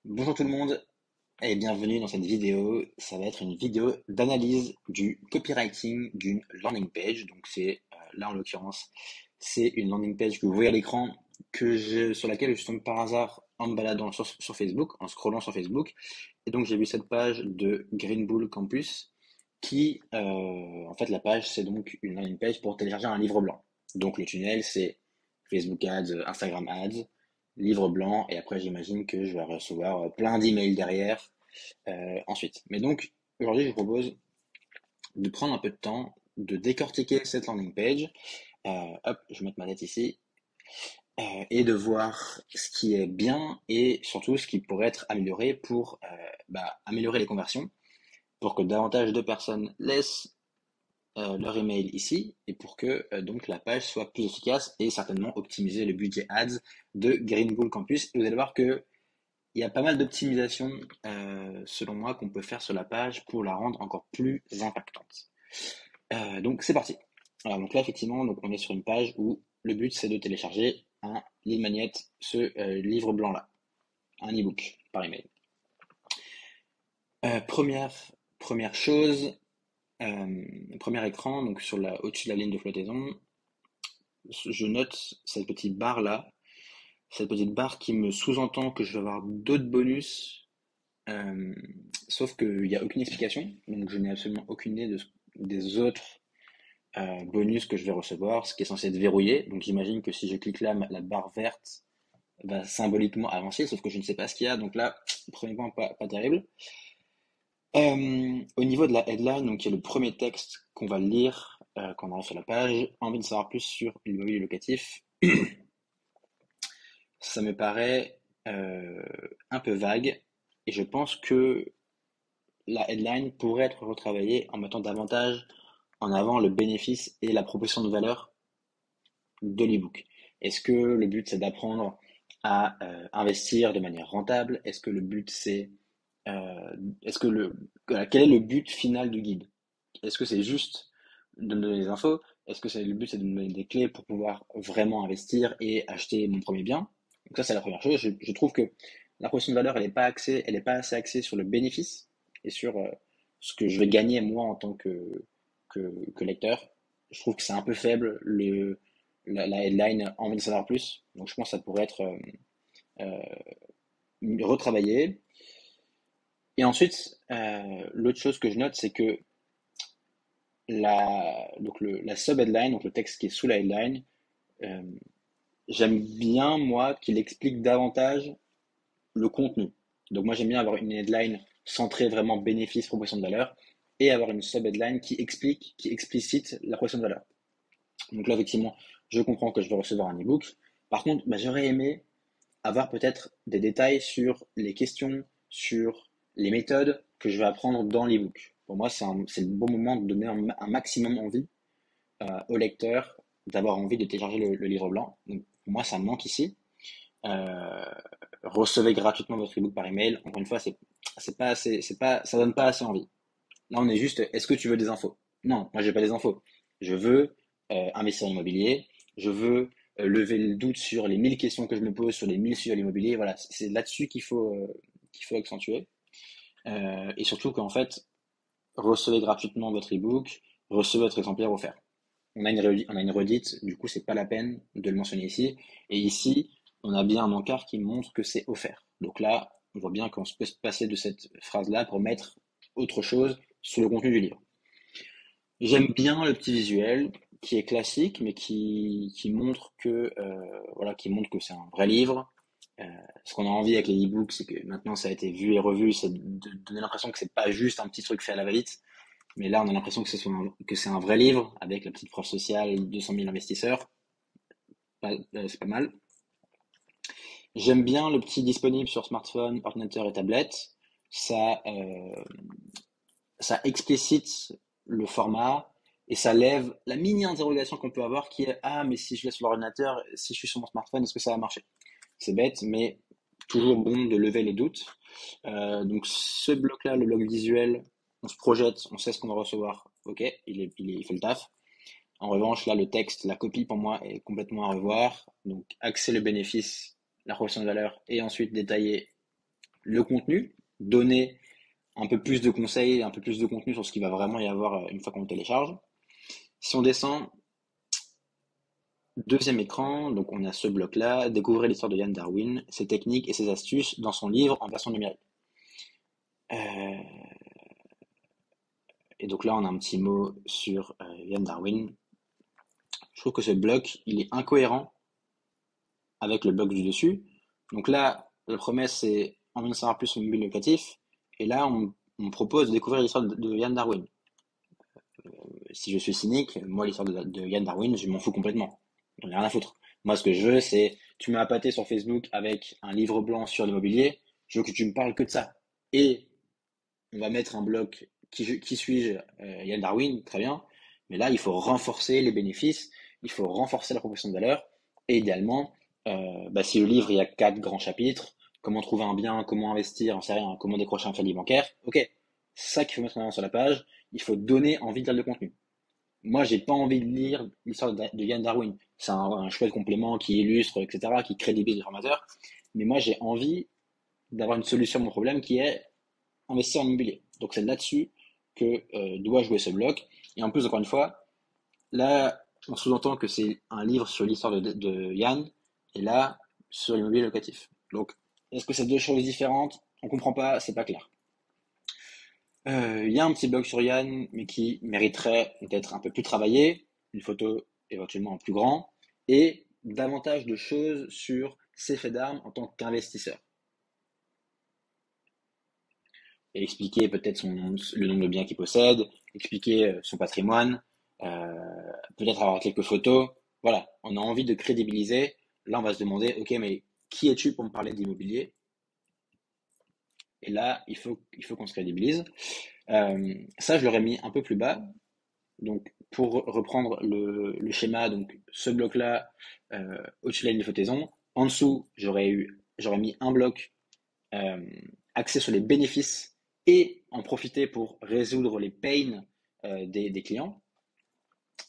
Bonjour tout le monde et bienvenue dans cette vidéo. Ça va être une vidéo d'analyse du copywriting d'une landing page. Donc c'est là en l'occurrence, c'est une landing page que vous voyez à l'écran sur laquelle je tombe par hasard en me baladant sur Facebook, en scrollant sur Facebook. Et donc j'ai vu cette page de Green Bull Campus qui, en fait la page c'est donc une landing page pour télécharger un livre blanc. Donc le tunnel c'est Facebook Ads, Instagram Ads, livre blanc, et après j'imagine que je vais recevoir plein d'emails derrière ensuite. Mais donc aujourd'hui je vous propose de prendre un peu de temps, de décortiquer cette landing page. Hop, je vais mettre ma tête ici, et de voir ce qui est bien et surtout ce qui pourrait être amélioré pour améliorer les conversions, pour que davantage de personnes laissent leur email ici et pour que donc la page soit plus efficace et certainement optimiser le budget ads de Green Bull Campus. Et vous allez voir que il y a pas mal d'optimisations selon moi qu'on peut faire sur la page pour la rendre encore plus impactante. Donc c'est parti. Alors donc là effectivement donc on est sur une page où le but c'est de télécharger un lead magnet, ce livre blanc là, un ebook par email. Première chose, premier écran, donc au-dessus de la ligne de flottaison, je note cette petite barre là, cette petite barre qui me sous-entend que je vais avoir d'autres bonus, euh, sauf qu'il n'y a aucune explication, donc je n'ai absolument aucune idée des autres bonus que je vais recevoir, ce qui est censé être verrouillé. Donc j'imagine que si je clique là, la barre verte va symboliquement avancer, sauf que je ne sais pas ce qu'il y a, donc là, premier point pas terrible. Au niveau de la headline, donc qui est le premier texte qu'on va lire quand on arrive sur la page, envie de savoir plus sur l'immobilier locatif. Ça me paraît un peu vague et je pense que la headline pourrait être retravaillée en mettant davantage en avant le bénéfice et la proposition de valeur de l'ebook. Est-ce que le but c'est d'apprendre à investir de manière rentable? Est-ce que le but c'est est-ce que quel est le but final du guide? Est-ce que c'est juste de me donner des infos? Est-ce que le but c'est de me donner des clés pour pouvoir vraiment investir et acheter mon premier bien? Donc ça c'est la première chose. Je trouve que la proposition de valeur elle est pas assez axée sur le bénéfice et sur ce que je vais gagner moi en tant que lecteur. Je trouve que c'est un peu faible la headline envie de savoir plus. Donc je pense que ça pourrait être retravaillé. Et ensuite, l'autre chose que je note, c'est que la sub-headline, donc le texte qui est sous la headline, euh, j'aime bien, moi, qu'il explique davantage le contenu. Donc moi, j'aime bien avoir une headline centrée vraiment bénéfice, proposition de valeur, et avoir une sub-headline qui explique, qui explicite la proposition de valeur. Donc là, effectivement, je comprends que je vais recevoir un ebook. Par contre, j'aurais aimé avoir peut-être des détails sur les questions, sur les méthodes que je vais apprendre dans l'ebook. Pour moi, c'est le bon moment de donner un maximum envie au lecteur d'avoir envie de télécharger le livre blanc. Donc, pour moi, ça me manque ici. Euh, Recevez gratuitement votre ebook par email. Encore une fois, c'est pas assez, c'est pas, ça donne pas assez envie. Là, on est juste, est-ce que tu veux des infos? Non, moi, j'ai pas des infos. Je veux investir en immobilier. Je veux lever le doute sur les 1000 questions que je me pose sur les 1000 sujets l'immobilier. Voilà, c'est là-dessus qu'il faut accentuer. Et surtout qu'en fait, recevez gratuitement votre ebook, recevez votre exemplaire offert. On a une redite, du coup, c'est pas la peine de le mentionner ici. Et ici, on a bien un encart qui montre que c'est offert. Donc là, on voit bien qu'on peut se passer de cette phrase-là pour mettre autre chose sur le contenu du livre. J'aime bien le petit visuel qui est classique, mais qui montre que voilà, qui montre que c'est un vrai livre. Euh, Ce qu'on a envie avec les e-books, c'est que maintenant ça a été vu et revu, c'est de donner l'impression que c'est pas juste un petit truc fait à la va-vite, mais là on a l'impression que c'est un vrai livre avec la petite preuve sociale, 200 000 investisseurs, c'est pas mal. J'aime bien le petit disponible sur smartphone, ordinateur et tablette. Ça, ça explicite le format et ça lève la mini interrogation qu'on peut avoir qui est ah mais si je l'ai sur l'ordinateur, si je suis sur mon smartphone, est-ce que ça va marcher? C'est bête, mais toujours bon de lever les doutes. Donc ce bloc-là, le bloc visuel, on se projette, on sait ce qu'on va recevoir. Ok, il fait le taf. En revanche, là, le texte, la copie pour moi est complètement à revoir. Donc axer le bénéfice, la proposition de valeur et ensuite détailler le contenu, donner un peu plus de conseils, un peu plus de contenu sur ce qu'il va vraiment y avoir une fois qu'on le télécharge. Si on descend, deuxième écran, donc on a ce bloc-là, découvrir l'histoire de Ian Darwin, ses techniques et ses astuces dans son livre en version numérique. Euh, et donc là, on a un petit mot sur Ian Darwin. Je trouve que ce bloc, il est incohérent avec le bloc du dessus. Donc là, la promesse, c'est envie de savoir plus sur le milieu locatif. Et là, on propose de découvrir l'histoire de Ian Darwin. Si je suis cynique, moi, l'histoire de Ian Darwin, je m'en fous complètement. J'en ai rien à foutre. Moi, ce que je veux, c'est, tu m'as appâté sur Facebook avec un livre blanc sur l'immobilier, je veux que tu me parles que de ça. Et on va mettre un bloc qui suis-je, Ian Darwin, très bien. Mais là, il faut renforcer les bénéfices, il faut renforcer la proposition de valeur. Et idéalement, si le livre, il y a 4 grands chapitres, comment trouver un bien, comment investir, on sait rien, comment décrocher un crédit bancaire, ok, c'est ça qu'il faut mettre en avant sur la page, il faut donner envie de lire le contenu. Moi, j'ai pas envie de lire l'histoire de Ian Darwin. C'est un chouette complément qui illustre, etc., qui crédibilise les formateurs. Mais moi, j'ai envie d'avoir une solution à mon problème qui est investir en immobilier. Donc, c'est là-dessus que doit jouer ce bloc. Et en plus, encore une fois, là, on sous-entend que c'est un livre sur l'histoire de Yann, et là, sur l'immobilier locatif. Donc, est-ce que c'est deux choses différentes? On comprend pas, c'est pas clair. Il y a un petit blog sur Yann, mais qui mériterait d'être un peu plus travaillé, une photo éventuellement en plus grand, et davantage de choses sur ses faits d'armes en tant qu'investisseur. Et expliquer peut-être le nombre de biens qu'il possède, expliquer son patrimoine, peut-être avoir quelques photos. Voilà, on a envie de crédibiliser. Là, on va se demander, ok, mais qui es-tu pour me parler d'immobilier? Et là, il faut qu'on se crédibilise. Ça, je l'aurais mis un peu plus bas. Donc, pour reprendre le schéma, donc ce bloc-là, au-dessus de la ligne de flottaison, en dessous, j'aurais mis un bloc euh, axé sur les bénéfices et en profiter pour résoudre les pains des clients.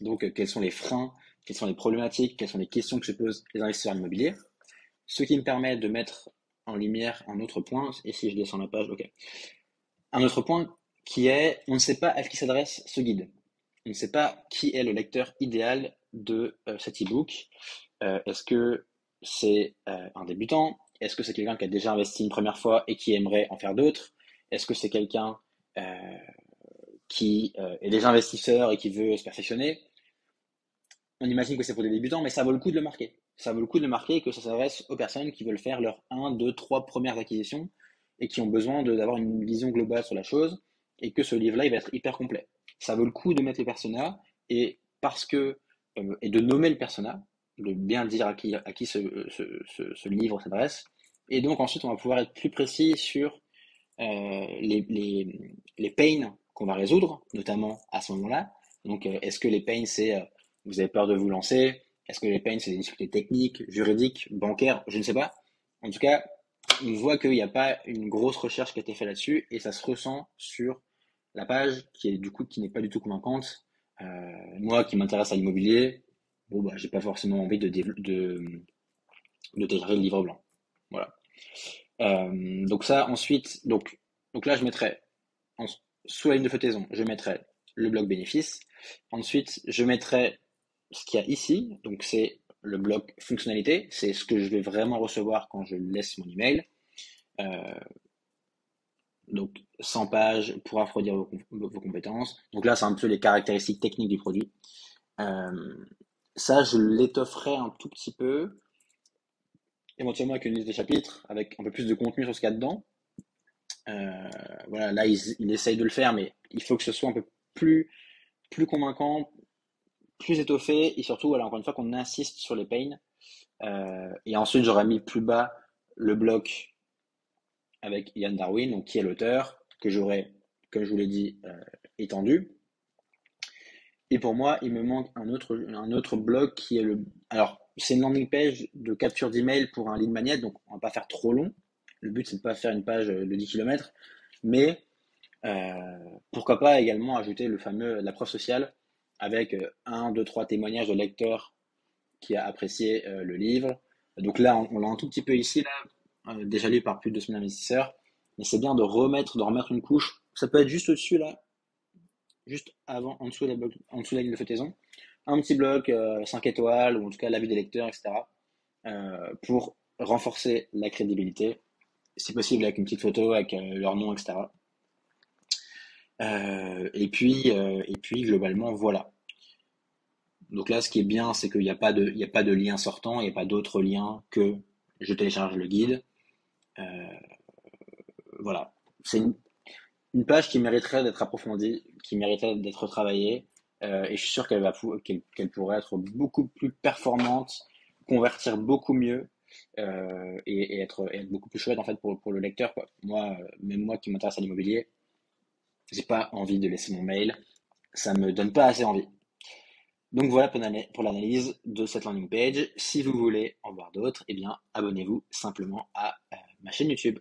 Donc, quels sont les freins, quelles sont les problématiques, quelles sont les questions que se posent les investisseurs immobiliers. Ce qui me permet de mettre en lumière un autre point, et si je descends la page, ok. Un autre point qui est, on ne sait pas à qui s'adresse ce guide. On ne sait pas qui est le lecteur idéal de cet e-book. Est-ce que c'est un débutant? Est-ce que c'est quelqu'un qui a déjà investi une première fois et qui aimerait en faire d'autres? Est-ce que c'est quelqu'un euh, qui est déjà investisseur et qui veut se perfectionner? On imagine que c'est pour des débutants, mais ça vaut le coup de le marquer. Ça vaut le coup de le marquer et que ça s'adresse aux personnes qui veulent faire leurs 1, 2, 3 premières acquisitions et qui ont besoin d'avoir une vision globale sur la chose et que ce livre-là, il va être hyper complet. Ça vaut le coup de mettre les personas et parce que et de nommer le persona, de bien dire à qui ce livre s'adresse. Et donc ensuite, on va pouvoir être plus précis sur les pains qu'on va résoudre, notamment à ce moment-là. Donc, est-ce que les pains, c'est vous avez peur de vous lancer? Est-ce que les pains, c'est des difficultés techniques, juridiques, bancaires? Je ne sais pas. En tout cas, on voit qu'il n'y a pas une grosse recherche qui a été faite là-dessus et ça se ressent sur la page qui est du coup qui n'est pas du tout convaincante. Moi qui m'intéresse à l'immobilier, bon bah j'ai pas forcément envie de télécharger le livre blanc. Voilà. Donc ça, ensuite, donc là, je mettrais, sous la ligne de flottaison, je mettrais le bloc bénéfice. Ensuite, je mettrais ce qu'il y a ici. Donc c'est le bloc fonctionnalité. C'est ce que je vais vraiment recevoir quand je laisse mon email. Euh, donc 100 pages pour approfondir vos compétences. Donc là, c'est un peu les caractéristiques techniques du produit. Euh, Ça, je l'étofferai un tout petit peu, éventuellement avec une liste de chapitres, avec un peu plus de contenu sur ce qu'il y a dedans. Euh, voilà, là, il essaye de le faire, mais il faut que ce soit un peu plus convaincant, plus étoffé, et surtout, voilà, encore une fois, qu'on insiste sur les pains. Et ensuite, j'aurais mis plus bas le bloc avec Ian Darwin, donc qui est l'auteur, que j'aurais, comme je vous l'ai dit, étendu. Et pour moi, il me manque un autre bloc qui est le. Alors, c'est une landing page de capture d'email pour un lead magnet, donc on va pas faire trop long. Le but, c'est de pas faire une page de 10 km, mais pourquoi pas également ajouter la preuve sociale avec un, deux, trois témoignages de lecteurs qui a apprécié le livre. Donc là, on l'a un tout petit peu ici, là, déjà lu par plus de 2 000 investisseurs. mais c'est bien d'en remettre une couche. Ça peut être juste au-dessus là, juste avant, en dessous de la ligne de flottaison, un petit bloc 5 étoiles, ou en tout cas l'avis des lecteurs, etc. Pour renforcer la crédibilité, si possible avec une petite photo, avec leur nom, etc. Et puis globalement, voilà. Donc là, ce qui est bien, c'est qu'il n'y a pas de, il y a pas de lien sortant, il n'y a pas d'autre lien que je télécharge le guide. Euh, voilà. C'est une page qui mériterait d'être approfondie, qui mériterait d'être travaillée, et je suis sûr qu'elle pourrait être beaucoup plus performante, convertir beaucoup mieux, et être beaucoup plus chouette en fait pour le lecteur, quoi. Moi, même moi qui m'intéresse à l'immobilier, j'ai pas envie de laisser mon mail, ça me donne pas assez envie. Donc voilà pour l'analyse de cette landing page. Si vous voulez en voir d'autres, eh bien abonnez-vous simplement à ma chaîne YouTube.